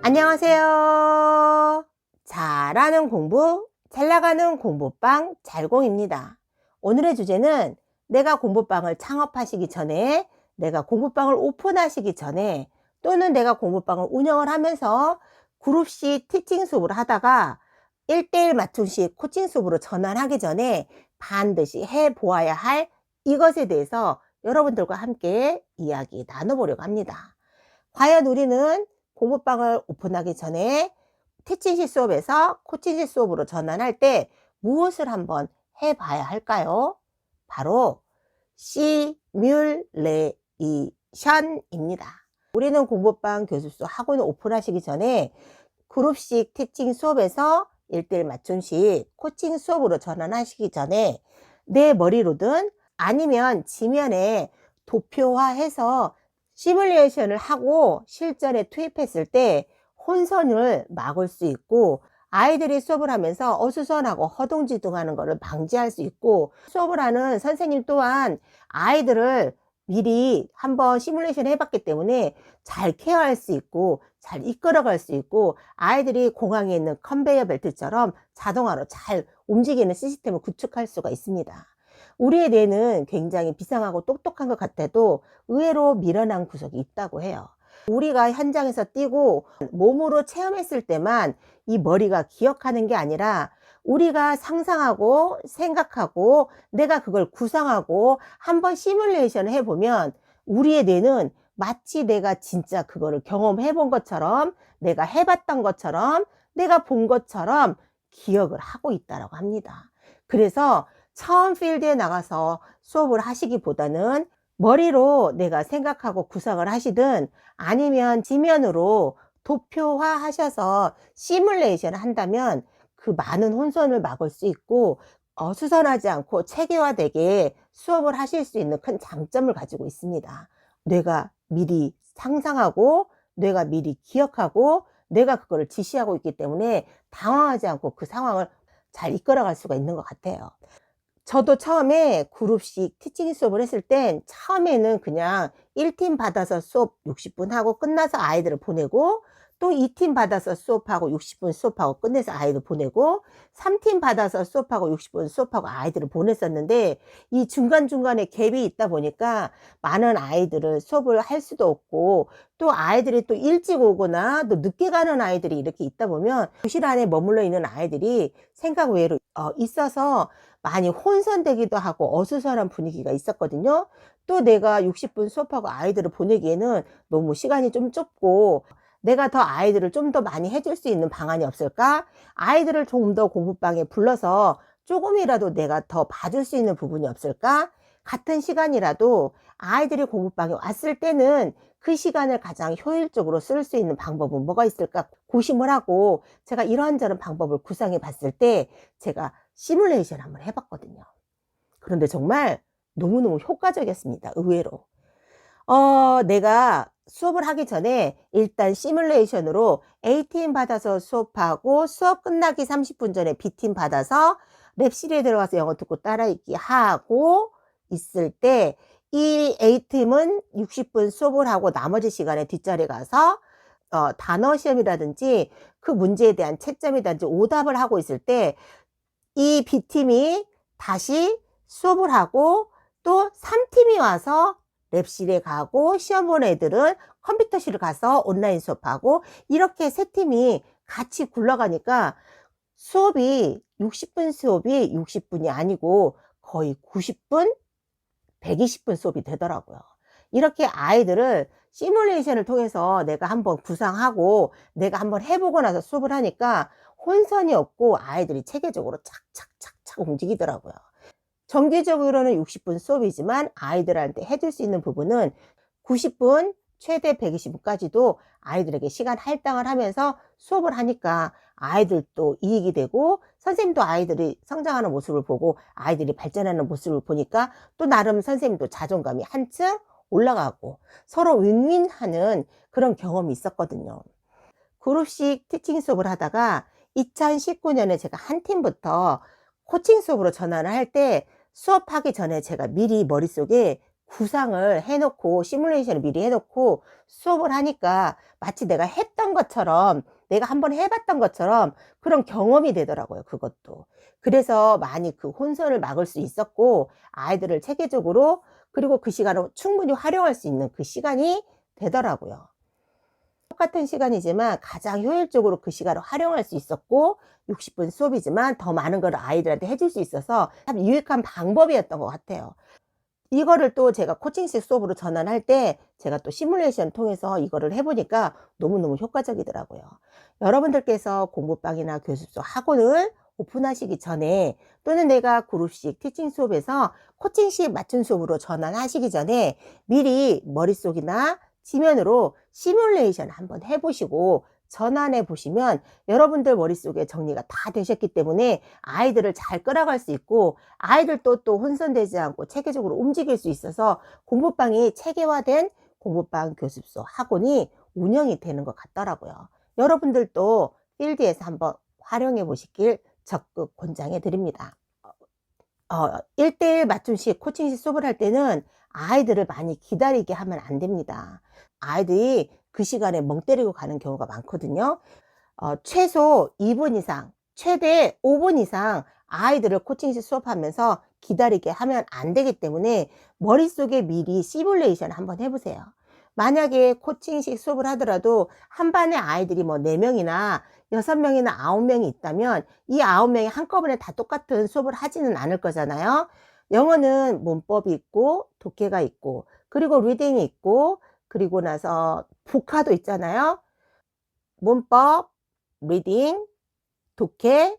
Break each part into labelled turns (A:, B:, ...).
A: 안녕하세요. 잘하는 공부, 잘 나가는 공부방 잘공입니다. 오늘의 주제는 내가 공부방을 창업하시기 전에, 내가 공부방을 오픈하시기 전에, 또는 내가 공부방을 운영을 하면서 그룹식 티칭 수업을 하다가 1대1 맞춤식 코칭 수업으로 전환하기 전에 반드시 해보아야 할 이것에 대해서 여러분들과 함께 이야기 나눠보려고 합니다. 과연 우리는 공부방을 오픈하기 전에 티칭식 수업에서 코칭식 수업으로 전환할 때 무엇을 한번 해봐야 할까요? 바로 시뮬레이션입니다. 우리는 공부방 교습소 학원을 오픈하시기 전에 그룹식 티칭 수업에서 1대1 맞춤식 코칭 수업으로 전환하시기 전에 내 머리로든 아니면 지면에 도표화해서 시뮬레이션을 하고 실전에 투입했을 때 혼선을 막을 수 있고, 아이들이 수업을 하면서 어수선하고 허둥지둥하는 것을 방지할 수 있고, 수업을 하는 선생님 또한 아이들을 미리 한번 시뮬레이션 해봤기 때문에 잘 케어할 수 있고 잘 이끌어갈 수 있고, 아이들이 공항에 있는 컨베이어 벨트처럼 자동화로 잘 움직이는 시스템을 구축할 수가 있습니다. 우리의 뇌는 굉장히 비상하고 똑똑한 것 같아도 의외로 미련한 구석이 있다고 해요. 우리가 현장에서 뛰고 몸으로 체험했을 때만 이 머리가 기억하는 게 아니라, 우리가 상상하고 생각하고 내가 그걸 구상하고 한번 시뮬레이션을 해보면 우리의 뇌는 마치 내가 진짜 그거를 경험해 본 것처럼, 내가 해봤던 것처럼, 내가 본 것처럼 기억을 하고 있다고 합니다. 그래서 처음 필드에 나가서 수업을 하시기보다는 머리로 내가 생각하고 구상을 하시든 아니면 지면으로 도표화 하셔서 시뮬레이션을 한다면 그 많은 혼선을 막을 수 있고 어수선하지 않고 체계화되게 수업을 하실 수 있는 큰 장점을 가지고 있습니다. 뇌가 미리 상상하고 뇌가 미리 기억하고 뇌가 그거를 지시하고 있기 때문에 당황하지 않고 그 상황을 잘 이끌어갈 수가 있는 것 같아요. 저도 처음에 그룹식 티칭 수업을 했을 땐 처음에는 그냥 1팀 받아서 수업 60분 하고 끝나서 아이들을 보내고, 또 2팀 받아서 수업하고 60분 수업하고 끝내서 아이들 보내고, 3팀 받아서 수업하고 60분 수업하고 아이들을 보냈었는데, 이 중간중간에 갭이 있다 보니까 많은 아이들을 수업을 할 수도 없고, 또 아이들이 또 일찍 오거나 또 늦게 가는 아이들이 이렇게 있다 보면 교실 안에 머물러 있는 아이들이 생각 외로 있어서 많이 혼선되기도 하고 어수선한 분위기가 있었거든요. 또 내가 60분 수업하고 아이들을 보내기에는 너무 시간이 좀 좁고, 내가 더 아이들을 좀 더 많이 해줄 수 있는 방안이 없을까? 아이들을 좀 더 공부방에 불러서 조금이라도 내가 더 봐줄 수 있는 부분이 없을까? 같은 시간이라도 아이들이 공부방에 왔을 때는 그 시간을 가장 효율적으로 쓸 수 있는 방법은 뭐가 있을까 고심을 하고, 제가 이런저런 방법을 구상해 봤을 때 제가 시뮬레이션 한번 해봤거든요. 그런데 정말 너무너무 효과적이었습니다. 의외로. 내가 수업을 하기 전에 일단 시뮬레이션으로 A팀 받아서 수업하고, 수업 끝나기 30분 전에 B팀 받아서 랩실에 들어가서 영어 듣고 따라 읽기 하고 있을 때, 이 A팀은 60분 수업을 하고 나머지 시간에 뒷자리에 가서 단어 시험이라든지 그 문제에 대한 채점이라든지 오답을 하고 있을 때, 이 B팀이 다시 수업을 하고 또 3팀이 와서 랩실에 가고, 시험 본 애들은 컴퓨터실을 가서 온라인 수업하고, 이렇게 세 팀이 같이 굴러가니까 수업이 60분 수업이 60분이 아니고 거의 90분, 120분 수업이 되더라고요. 이렇게 아이들을 시뮬레이션을 통해서 내가 한번 구상하고 내가 한번 해보고 나서 수업을 하니까 혼선이 없고 아이들이 체계적으로 착착착착 움직이더라고요. 정기적으로는 60분 수업이지만 아이들한테 해줄 수 있는 부분은 90분, 최대 120분까지도 아이들에게 시간 할당을 하면서 수업을 하니까 아이들도 이익이 되고, 선생님도 아이들이 성장하는 모습을 보고 아이들이 발전하는 모습을 보니까 또 나름 선생님도 자존감이 한층 올라가고 서로 윈윈하는 그런 경험이 있었거든요. 그룹식 티칭 수업을 하다가 2019년에 제가 한 팀부터 코칭 수업으로 전환을 할 때 수업하기 전에 제가 미리 머릿속에 구상을 해놓고 시뮬레이션을 미리 해놓고 수업을 하니까 마치 내가 했던 것처럼, 내가 한번 해봤던 것처럼 그런 경험이 되더라고요, 그것도. 그래서 많이 그 혼선을 막을 수 있었고, 아이들을 체계적으로, 그리고 그 시간을 충분히 활용할 수 있는 그 시간이 되더라고요. 똑같은 시간이지만 가장 효율적으로 그 시간을 활용할 수 있었고, 60분 수업이지만 더 많은 걸 아이들한테 해줄 수 있어서 참 유익한 방법이었던 것 같아요. 이거를 또 제가 코칭식 수업으로 전환할 때 제가 또 시뮬레이션 통해서 이거를 해보니까 너무너무 효과적이더라고요. 여러분들께서 공부방이나 교습소 학원을 오픈하시기 전에, 또는 내가 그룹식 티칭 수업에서 코칭식 맞춤 수업으로 전환하시기 전에 미리 머릿속이나 지면으로 시뮬레이션 한번 해보시고 전환해 보시면 여러분들 머릿속에 정리가 다 되셨기 때문에 아이들을 잘 끌어갈 수 있고, 아이들도 또 혼선되지 않고 체계적으로 움직일 수 있어서 공부방이 체계화된 공부방 교습소 학원이 운영이 되는 것 같더라고요. 여러분들도 필드에서 한번 활용해 보시길 적극 권장해 드립니다. 1대1 맞춤식 코칭식 수업을 할 때는 아이들을 많이 기다리게 하면 안 됩니다. 아이들이 그 시간에 멍 때리고 가는 경우가 많거든요. 최소 2분 이상, 최대 5분 이상 아이들을 코칭식 수업하면서 기다리게 하면 안 되기 때문에 머릿속에 미리 시뮬레이션 한번 해보세요. 만약에 코칭식 수업을 하더라도 한 반에 아이들이 뭐 4명이나 6명이나 9명이 있다면 이 9명이 한꺼번에 다 똑같은 수업을 하지는 않을 거잖아요. 영어는 문법이 있고 독해가 있고, 그리고 리딩이 있고, 그리고 나서 복화도 있잖아요. 문법, 리딩, 독해,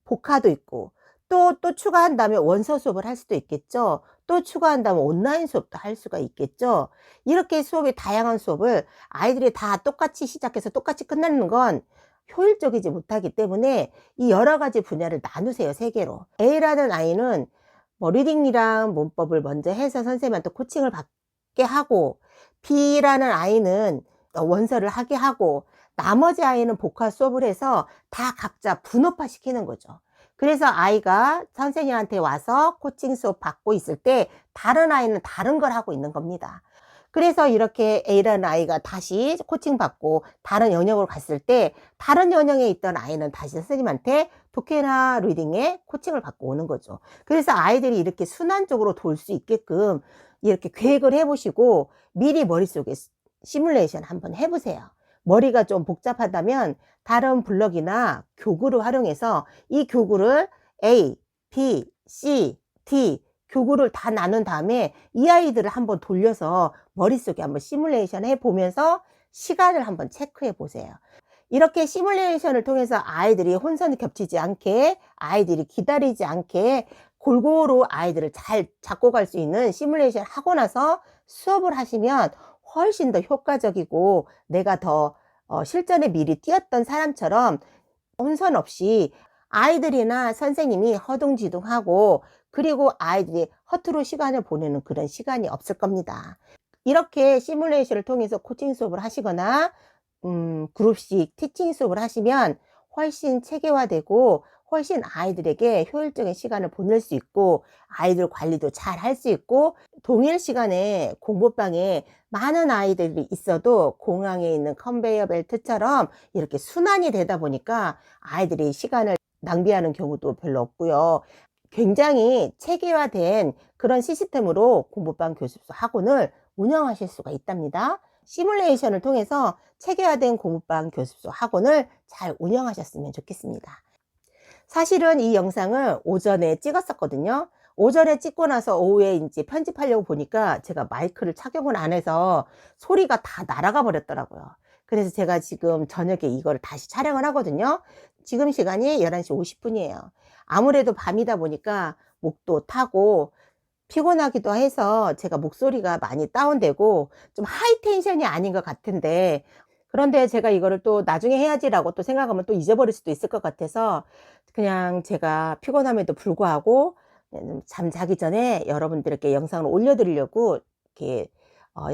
A: 복화도 있고, 또 추가한다면 원서 수업을 할 수도 있겠죠. 또 추가한다면 온라인 수업도 할 수가 있겠죠. 이렇게 수업이 다양한 수업을 아이들이 다 똑같이 시작해서 똑같이 끝내는 건 효율적이지 못하기 때문에 이 여러 가지 분야를 나누세요, 3개로. A라는 아이는 뭐 리딩이랑 문법을 먼저 해서 선생님한테 코칭을 받게 하고, B라는 아이는 원서를 하게 하고, 나머지 아이는 복화 수업을 해서 다 각자 분업화 시키는 거죠. 그래서 아이가 선생님한테 와서 코칭 수업 받고 있을 때 다른 아이는 다른 걸 하고 있는 겁니다. 그래서 이렇게 A라는 아이가 다시 코칭 받고 다른 영역으로 갔을 때 다른 영역에 있던 아이는 다시 선생님한테 독해나 리딩에 코칭을 받고 오는 거죠. 그래서 아이들이 이렇게 순환적으로 돌 수 있게끔 이렇게 계획을 해보시고 미리 머릿속에 시뮬레이션 한번 해보세요. 머리가 좀 복잡하다면 다른 블럭이나 교구를 활용해서 이 교구를 A, B, C, D 교구를 다 나눈 다음에 이 아이들을 한번 돌려서 머릿속에 한번 시뮬레이션 해보면서 시간을 한번 체크해 보세요. 이렇게 시뮬레이션을 통해서 아이들이 혼선이 겹치지 않게, 아이들이 기다리지 않게 골고루 아이들을 잘 잡고 갈 수 있는 시뮬레이션 하고 나서 수업을 하시면 훨씬 더 효과적이고, 내가 더 실전에 미리 뛰었던 사람처럼 혼선 없이 아이들이나 선생님이 허둥지둥하고, 그리고 아이들이 허투루 시간을 보내는 그런 시간이 없을 겁니다. 이렇게 시뮬레이션을 통해서 코칭 수업을 하시거나 그룹식 티칭 수업을 하시면 훨씬 체계화되고 훨씬 아이들에게 효율적인 시간을 보낼 수 있고, 아이들 관리도 잘 할 수 있고, 동일 시간에 공부방에 많은 아이들이 있어도 공항에 있는 컨베이어 벨트처럼 이렇게 순환이 되다 보니까 아이들이 시간을 낭비하는 경우도 별로 없고요. 굉장히 체계화된 그런 시스템으로 공부방 교습소 학원을 운영하실 수가 있답니다. 시뮬레이션을 통해서 체계화된 공부방 교습소 학원을 잘 운영하셨으면 좋겠습니다. 사실은 이 영상을 오전에 찍었었거든요. 오전에 찍고 나서 오후에 이제 편집하려고 보니까 제가 마이크를 착용을 안 해서 소리가 다 날아가 버렸더라고요. 그래서 제가 지금 저녁에 이거를 다시 촬영을 하거든요. 지금 시간이 11시 50분이에요. 아무래도 밤이다 보니까 목도 타고 피곤하기도 해서 제가 목소리가 많이 다운되고 좀 하이텐션이 아닌 것 같은데, 그런데 제가 이거를 또 나중에 해야지라고 또 생각하면 또 잊어버릴 수도 있을 것 같아서 그냥 제가 피곤함에도 불구하고 잠 자기 전에 여러분들께 영상을 올려드리려고 이렇게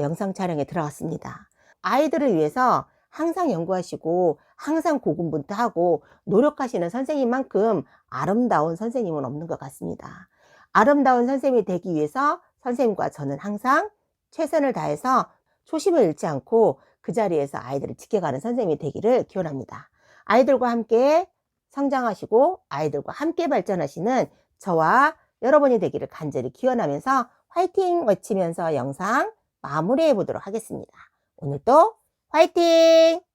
A: 영상 촬영에 들어갔습니다. 아이들을 위해서 항상 연구하시고 항상 고군분투하고 노력하시는 선생님만큼 아름다운 선생님은 없는 것 같습니다. 아름다운 선생님이 되기 위해서 선생님과 저는 항상 최선을 다해서 초심을 잃지 않고 그 자리에서 아이들을 지켜가는 선생님이 되기를 기원합니다. 아이들과 함께 성장하시고 아이들과 함께 발전하시는 저와 여러분이 되기를 간절히 기원하면서 화이팅 외치면서 영상 마무리해 보도록 하겠습니다. 오늘도 화이팅!